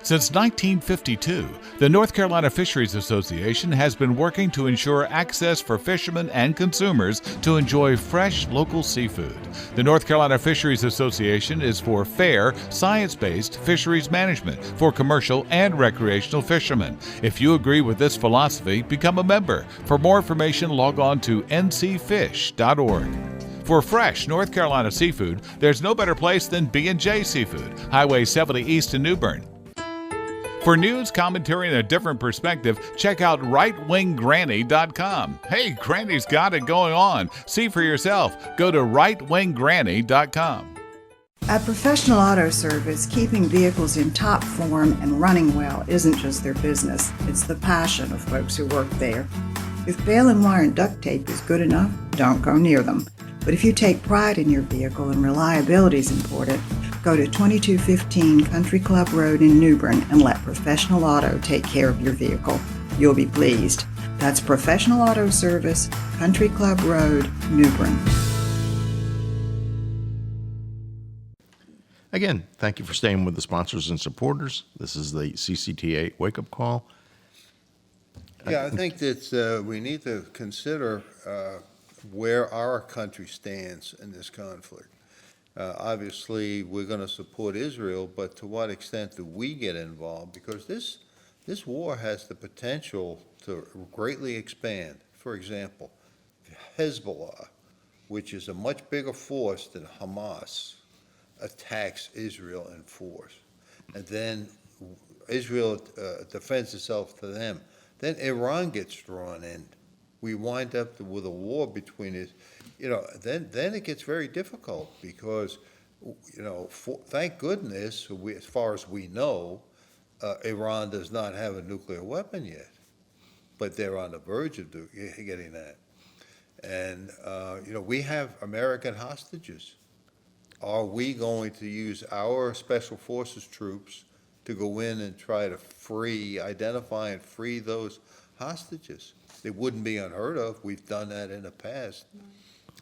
Since 1952, the North Carolina Fisheries Association has been working to ensure access for fishermen and consumers to enjoy fresh local seafood. The North Carolina Fisheries Association is for fair, science-based fisheries management for commercial and recreational fishermen. If you agree with this philosophy, become a member. For more information, log on to ncfish.org. For fresh North Carolina seafood, there's no better place than B&J Seafood, Highway 70 East in New Bern. For news, commentary, and a different perspective, check out rightwinggranny.com. Hey, Granny's got it going on. See for yourself. Go to rightwinggranny.com. At Professional Auto Service, keeping vehicles in top form and running well isn't just their business. It's the passion of folks who work there. If baling wire and duct tape is good enough, don't go near them. But if you take pride in your vehicle and reliability is important, go to 2215 Country Club Road in New Bern and let Professional Auto take care of your vehicle. You'll be pleased. That's Professional Auto Service, Country Club Road, New Bern. Again, thank you for staying with the sponsors and supporters. This is the CCTA Wake-Up Call. Yeah, I think that we need to consider where our country stands in this conflict. Obviously, we're going to support Israel, but to what extent do we get involved? Because this war has the potential to greatly expand. For example, Hezbollah, which is a much bigger force than Hamas, attacks Israel in force. And then Israel defends itself to them. Then Iran gets drawn in. We wind up with a war between it. Then it gets very difficult because, thank goodness, as far as we know, Iran does not have a nuclear weapon yet, but they're on the verge of getting that. And, we have American hostages. Are we going to use our Special Forces troops to go in and try to identify and free those hostages? It wouldn't be unheard of. We've done that in the past.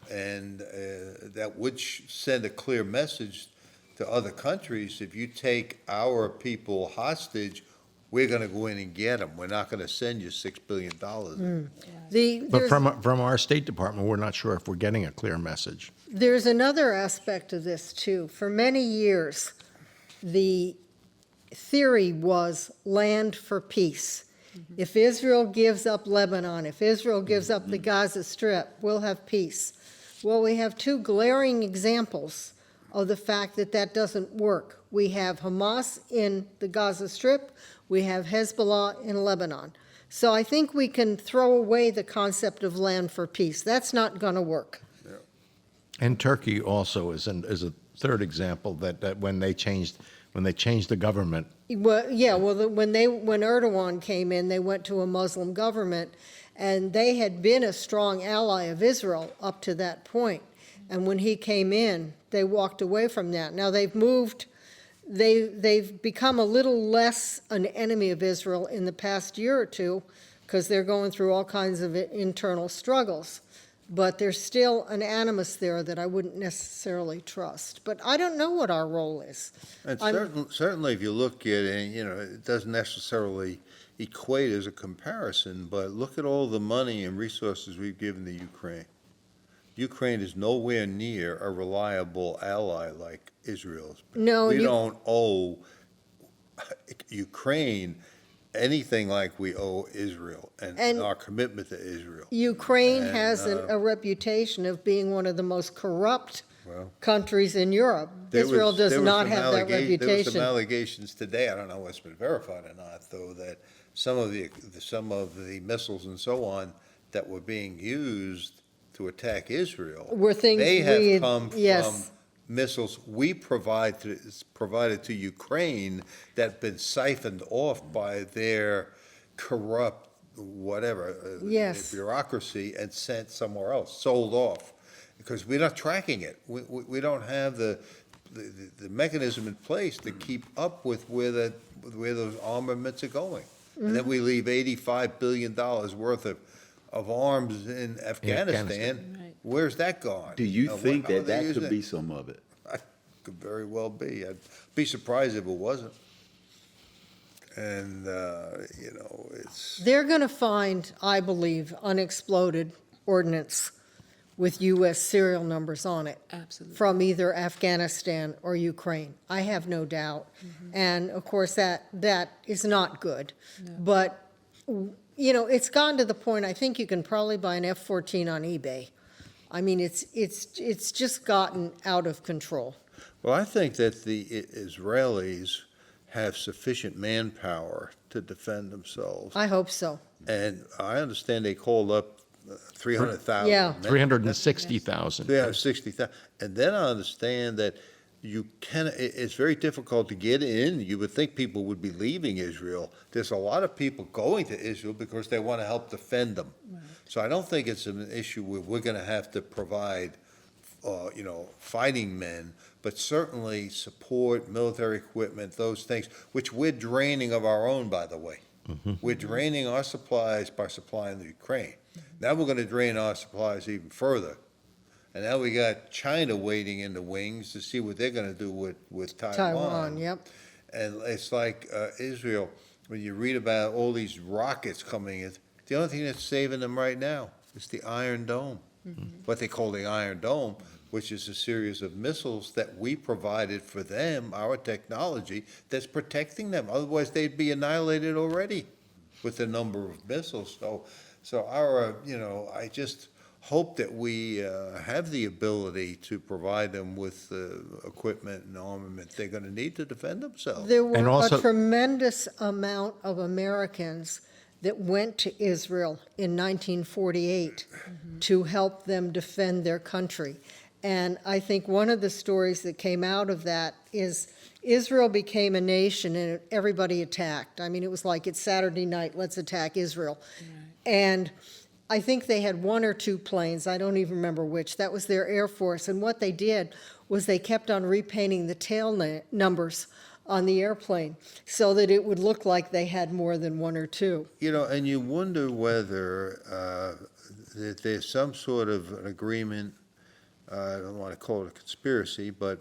And that would send a clear message to other countries, if you take our people hostage, we're gonna go in and get them. We're not gonna send you $6 billion. But from our State Department, we're not sure if we're getting a clear message. There's another aspect of this, too. For many years, the theory was land for peace. If Israel gives up Lebanon, if Israel gives up the Gaza Strip, we'll have peace. Well, we have two glaring examples of the fact that that doesn't work. We have Hamas in the Gaza Strip, we have Hezbollah in Lebanon. So I think we can throw away the concept of land for peace. That's not going to work. And Turkey also is a third example that when they changed the government. Well, yeah, well, when Erdogan came in, they went to a Muslim government, and they had been a strong ally of Israel up to that point. And when he came in, they walked away from that. Now they've become a little less an enemy of Israel in the past year or two, because they're going through all kinds of internal struggles. But there's still an animus there that I wouldn't necessarily trust. But I don't know what our role is. And certainly if you look at it, it doesn't necessarily equate as a comparison, but look at all the money and resources we've given to Ukraine. Ukraine is nowhere near a reliable ally like Israel's. No, we don't owe Ukraine anything like we owe Israel and our commitment to Israel. Ukraine has a reputation of being one of the most corrupt countries in Europe. Israel does not have that reputation. There were some allegations today, I don't know what's been verified or not, though, that some of the missiles and so on that were being used to attack Israel were things may have come yes. from missiles we provided to Ukraine that been siphoned off by their corrupt yes. bureaucracy and sent somewhere else, sold off, because we're not tracking it. We don't have the mechanism in place to keep up with where those armaments are going. And then we leave $85 billion worth of arms in Afghanistan. Right. Where's that gone? Do you think that could be some of it? Could very well be. I'd be surprised if it wasn't. And, it's... They're going to find, I believe, unexploded ordnance with U.S. serial numbers on it. Absolutely. From either Afghanistan or Ukraine. I have no doubt. And, of course, that is not good. No. But, it's gotten to the point, I think you can probably buy an F-14 on eBay. I mean, it's just gotten out of control. Well, I think that the Israelis have sufficient manpower to defend themselves. I hope so. And I understand they called up 300,000. Yeah. 360,000. 360,000. And then I understand that it's very difficult to get in. You would think people would be leaving Israel. There's a lot of people going to Israel because they want to help defend them. Right. So I don't think it's an issue where we're going to have to provide, fighting men, but certainly support, military equipment, those things, which we're draining of our own, by the way. We're draining our supplies by supplying the Ukraine. Now we're going to drain our supplies even further. And now we got China waiting in the wings to see what they're going to do with Taiwan. Taiwan, yep. And it's like Israel, when you read about all these rockets coming in, the only thing that's saving them right now is the Iron Dome, what they call the Iron Dome, which is a series of missiles that we provided for them, our technology, that's protecting them. Otherwise, they'd be annihilated already with the number of missiles. So our, I just hope that we have the ability to provide them with equipment and armament they're going to need to defend themselves. There were And also- a tremendous amount of Americans that went to Israel in 1948 to help them defend their country. And I think one of the stories that came out of that is Israel became a nation and everybody attacked. I mean, it was like, it's Saturday night, let's attack Israel. Right. And I think they had one or two planes, I don't even remember which, that was their Air Force. And what they did was they kept on repainting the tail numbers on the airplane so that it would look like they had more than one or two. And you wonder whether that there's some sort of an agreement, I don't want to call it a conspiracy, but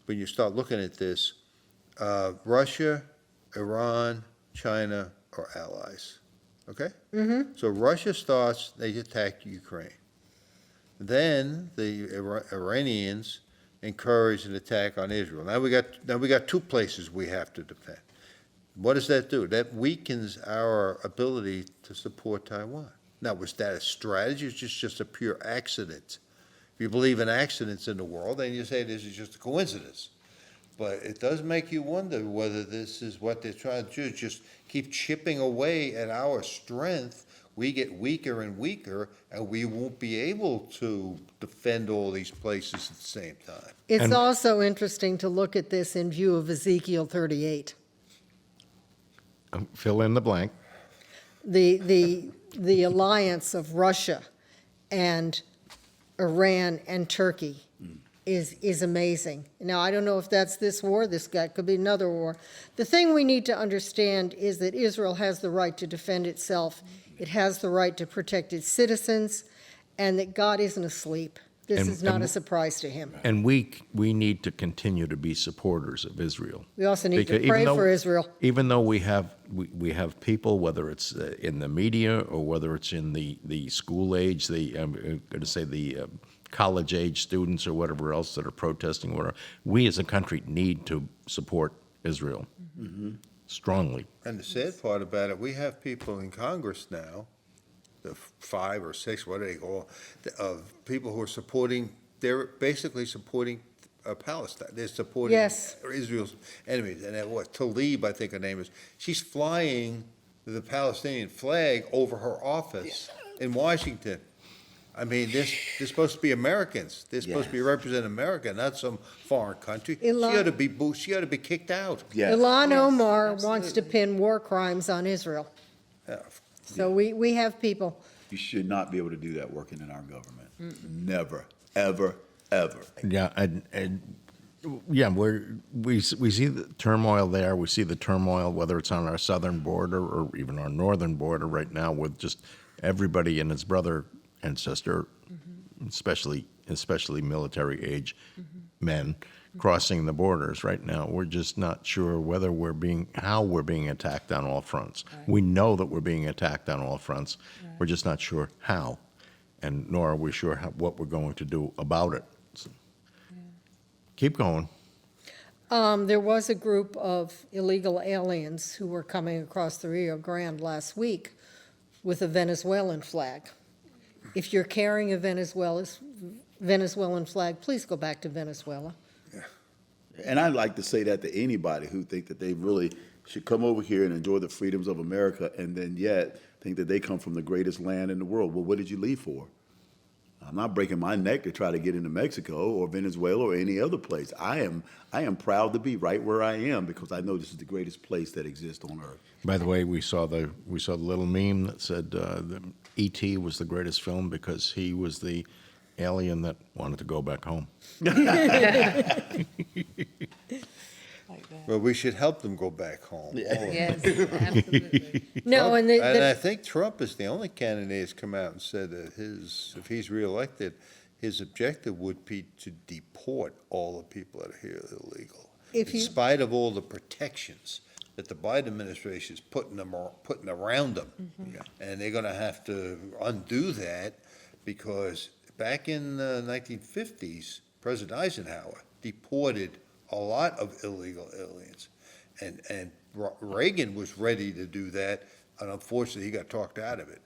when you start looking at this, Russia, Iran, China are allies, okay? So Russia starts, they attack Ukraine. Then the Iranians encourage an attack on Israel. Now we got two places we have to defend. What does that do? That weakens our ability to support Taiwan. Now, was that a strategy? It's just a pure accident. If you believe in accidents in the world, then you say this is just a coincidence. But it does make you wonder whether this is what they're trying to do, just keep chipping away at our strength. We get weaker and weaker, and we won't be able to defend all these places at the same time. It's also interesting to look at this in view of Ezekiel 38. Fill in the blank. The alliance of Russia and Iran and Turkey is amazing. Now, I don't know if that's this war, could be another war. The thing we need to understand is that Israel has the right to defend itself. It has the right to protect its citizens, and that God isn't asleep. This is not a surprise to him. And we need to continue to be supporters of Israel. We also need to pray for Israel. Even though we have people, whether it's in the media or whether it's in the school age, I'm going to say the college age students or whatever else that are protesting, whatever, we as a country need to support Israel strongly. And the sad part about it, we have people in Congress now, the 5 or 6, what do they call, of people who are supporting, they're basically supporting Palestine. They're supporting Israel's enemies. And that what, Tlaib, I think her name is, she's flying the Palestinian flag over her office in Washington. I mean, they're supposed to be Americans. They're supposed to be representing America, not some foreign country. She ought to be kicked out. Ilhan Omar wants to pin war crimes on Israel. Yeah. So we have people. You should not be able to do that working in our government. Never, ever, ever. Yeah, we see the turmoil there. We see the turmoil, whether it's on our southern border or even our northern border right now, with just everybody and his brother and sister, especially military age men crossing the borders right now. We're just not sure whether how we're being attacked on all fronts. Right. We know that we're being attacked on all fronts. Right. We're just not sure how, and nor are we sure what we're going to do about it. So, keep going. There was a group of illegal aliens who were coming across the Rio Grande last week with a Venezuelan flag. If you're carrying a Venezuelan flag, please go back to Venezuela. And I'd like to say that to anybody who think that they really should come over here and enjoy the freedoms of America and then yet think that they come from the greatest land in the world. Well, what did you leave for? I'm not breaking my neck to try to get into Mexico or Venezuela or any other place. I am proud to be right where I am because I know this is the greatest place that exists on earth. By the way, we saw the little meme that said that E.T. was the greatest film because he was the alien that wanted to go back home. Well, we should help them go back home. Yes, absolutely. No, and I think Trump is the only candidate who's come out and said that if he's reelected, his objective would be to deport all the people that are here illegal. In spite of all the protections that the Biden administration is putting around them. And they're going to have to undo that because back in the 1950s, President Eisenhower deported a lot of illegal aliens. And Reagan was ready to do that, and unfortunately, he got talked out of it.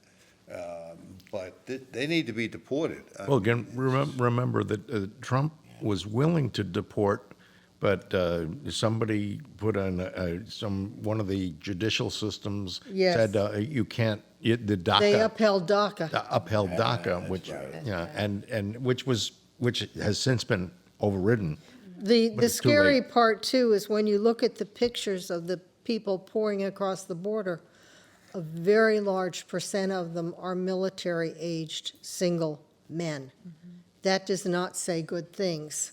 But they need to be deported. Well, again, remember that Trump was willing to deport, but somebody put on one of the judicial systems said you can't. The DACA. They upheld DACA. Upheld DACA, which and which has since been overridden. The scary part too is when you look at the pictures of the people pouring across the border, a very large percent of them are military-aged single men. That does not say good things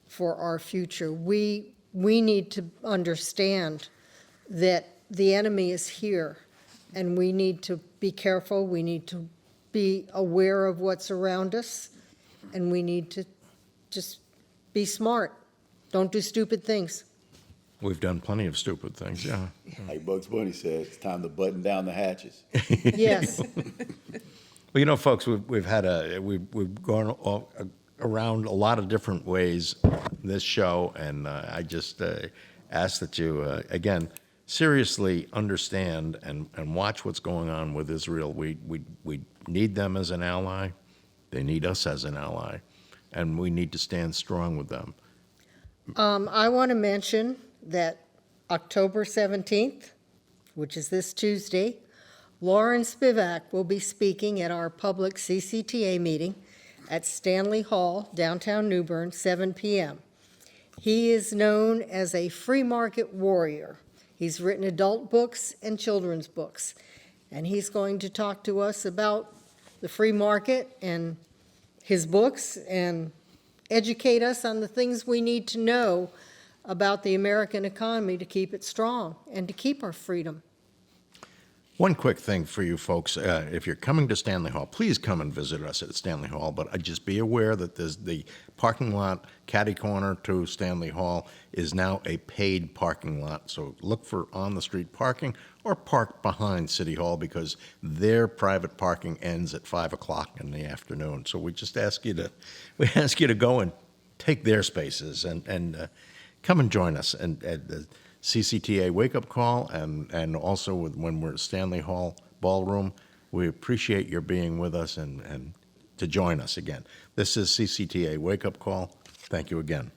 for our future. We need to understand that the enemy is here, and we need to be careful. We need to be aware of what's around us, and we need to just be smart. Don't do stupid things. We've done plenty of stupid things, yeah. Like Bugs Bunny said, it's time to button down the hatches. Yes. Well, you know, folks, we've gone around a lot of different ways this show, and I just ask that you, again, seriously understand and watch what's going on with Israel. We need them as an ally. They need us as an ally, and we need to stand strong with them. I want to mention that October 17th, which is this Tuesday, Lauren Spivak will be speaking at our public CCTA meeting at Stanley Hall, downtown New Bern, 7 p.m. He is known as a free market warrior. He's written adult books and children's books, and he's going to talk to us about the free market and his books and educate us on the things we need to know about the American economy to keep it strong and to keep our freedom. One quick thing for you folks, if you're coming to Stanley Hall, please come and visit us at Stanley Hall, but just be aware that there's the parking lot catty corner to Stanley Hall is now a paid parking lot, so look for on-the-street parking or park behind City Hall because their private parking ends at 5 o'clock in the afternoon. So we just ask you to go and take their spaces and come and join us at the CCTA wake-up call, and also when we're at Stanley Hall Ballroom. We appreciate your being with us and to join us again. This is CCTA wake-up call. Thank you again.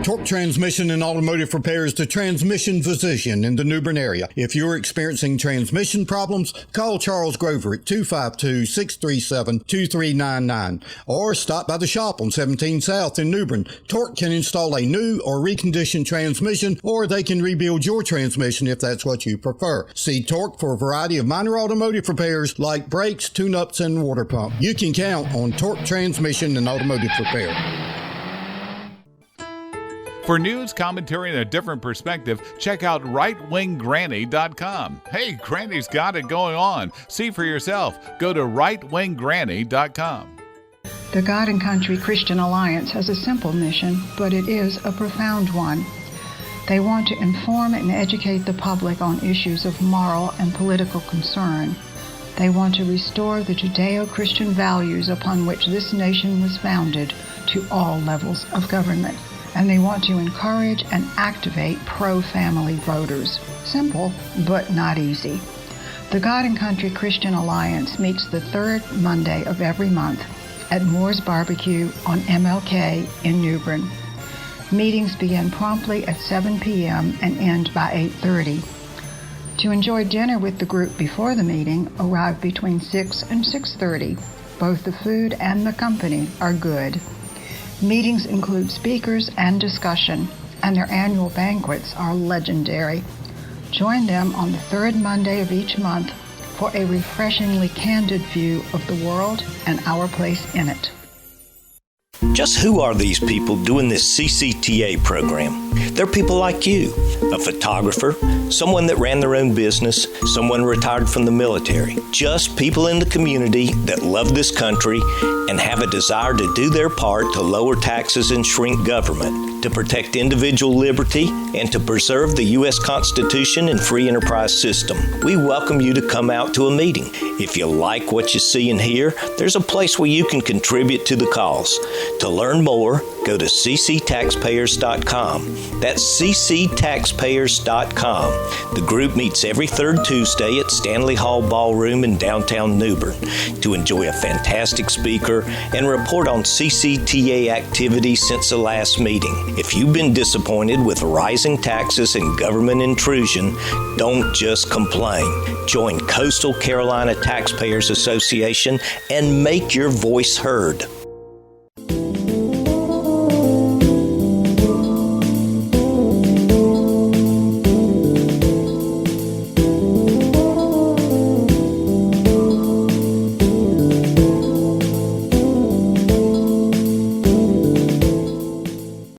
Torque Transmission and Automotive Repairs, the transmission physician in the New Bern area. If you're experiencing transmission problems, call Charles Grover at 252-637-2399 or stop by the shop on 17 South in New Bern. Torque can install a new or reconditioned transmission, or they can rebuild your transmission if that's what you prefer. See Torque for a variety of minor automotive repairs like brakes, tune-ups, and water pump. You can count on Torque Transmission and Automotive Repair. For news, commentary, and a different perspective, check out rightwinggranny.com. Hey, Granny's got it going on. See for yourself. Go to rightwinggranny.com. The God and Country Christian Alliance has a simple mission, but it is a profound one. They want to inform and educate the public on issues of moral and political concern. They want to restore the Judeo-Christian values upon which this nation was founded to all levels of government. And they want to encourage and activate pro-family voters. Simple, but not easy. The God and Country Christian Alliance meets the third Monday of every month at Moore's Barbecue on MLK in New Bern. Meetings begin promptly at 7 p.m. and end by 8:30. To enjoy dinner with the group before the meeting, arrive between 6 and 6:30. Both the food and the company are good. Meetings include speakers and discussion, and their annual banquets are legendary. Join them on the third Monday of each month for a refreshingly candid view of the world and our place in it. Just who are these people doing this CCTA program? They're people like you, a photographer, someone that ran their own business, someone retired from the military, just people in the community that love this country and have a desire to do their part to lower taxes and shrink government, to protect individual liberty, and to preserve the U.S. Constitution and free enterprise system. We welcome you to come out to a meeting. If you like what you see and hear, there's a place where you can contribute to the cause. To learn more, go to cctaxpayers.com. That's cctaxpayers.com. The group meets every third Tuesday at Stanley Hall Ballroom in downtown New Bern to enjoy a fantastic speaker and report on CCTA activities since the last meeting. If you've been disappointed with rising taxes and government intrusion, don't just complain. Join Coastal Carolina Taxpayers Association and make your voice heard.